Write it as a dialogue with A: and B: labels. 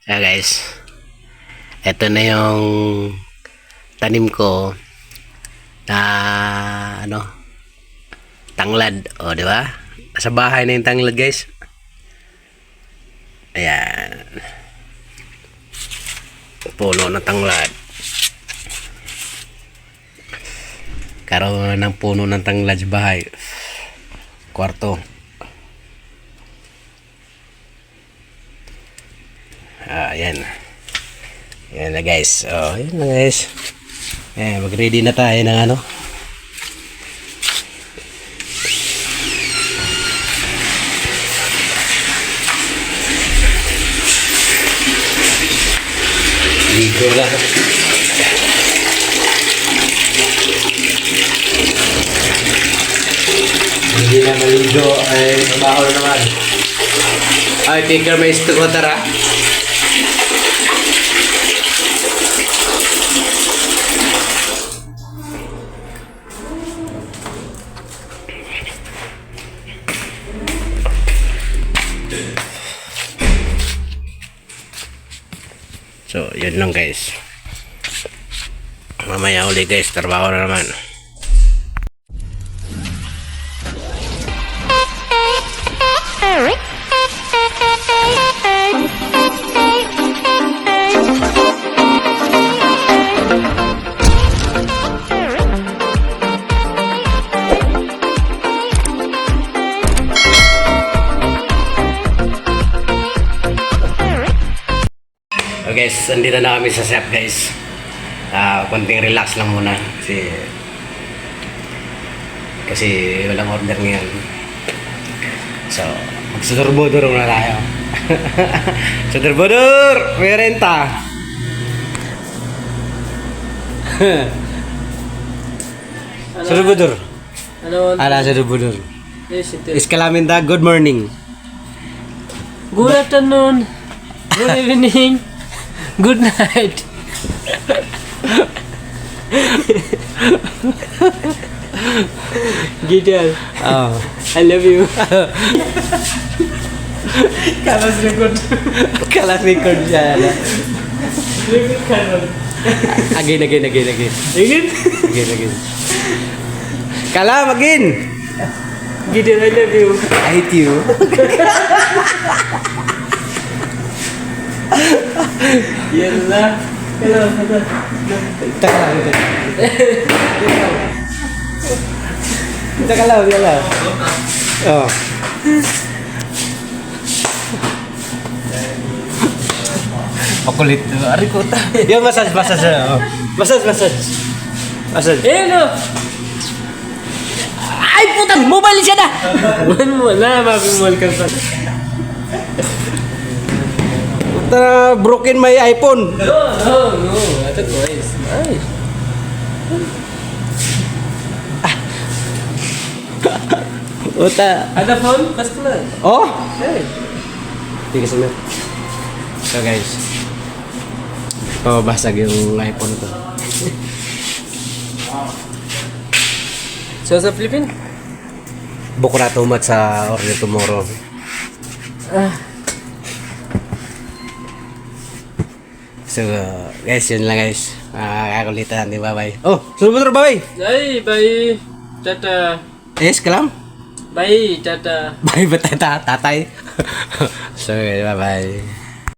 A: Guys, eto na yung tanim ko na tanglad. O, di ba? Sa bahay na yung tanglad, guys. Ayan. Puno ng tanglad. Karoon ng puno ng tanglad sa bahay. Kwarto. Ayan. Ayan na guys. Ayan na guys. Ayan, mag-ready na tayo ng ligo lang. Hindi na maligo ay mabaho naman. Ay, tigger may isto ko tara. So, yun lang guys. Mamaya uli guys, trabaho na naman. Guys, andito na kami sa chef guys. Konting relax lang muna kasi walang order ngayon. So, magsudurbudor na tayo. Sudurbudor! May renta! Sudurbudor! Ala, sudurbudor.
B: Yes, it is.
A: Iskalaminda, good morning.
B: Good afternoon. Good evening. Good night. Gideon.
A: Oh.
B: I love you.
A: Kalas record. Kalas record siya.
B: Record ka nun.
A: Again.
B: Again?
A: Again. Kalam, again.
B: Gideon, I love you.
A: I hate you.
B: Yan na. Hello.
A: Taka lang. Oh. Makulit. Ari ko ta. Yung massage. Oh. Massage.
B: Hello.
A: Ay, putang! Mobile siya na!
B: Wala, mapimol ka pa.
A: Puta, broken my iPhone.
B: No. Ito guys. Ay.
A: Puta.
B: Ada phone? Pas ko lang.
A: Oh?
B: Hey.
A: Tiga sana. So guys. Pababasag yung iPhone ko.
B: So sa Philippines?
A: Buko na tumat sa order tomorrow. So guys, yun lang guys. Kakulitan natin, bye-bye. Oh, sunod mo bye-bye.
B: Ay, bye. Tata.
A: Yes, kalam.
B: Bye, tata.
A: Bye, tatay. So, bye-bye.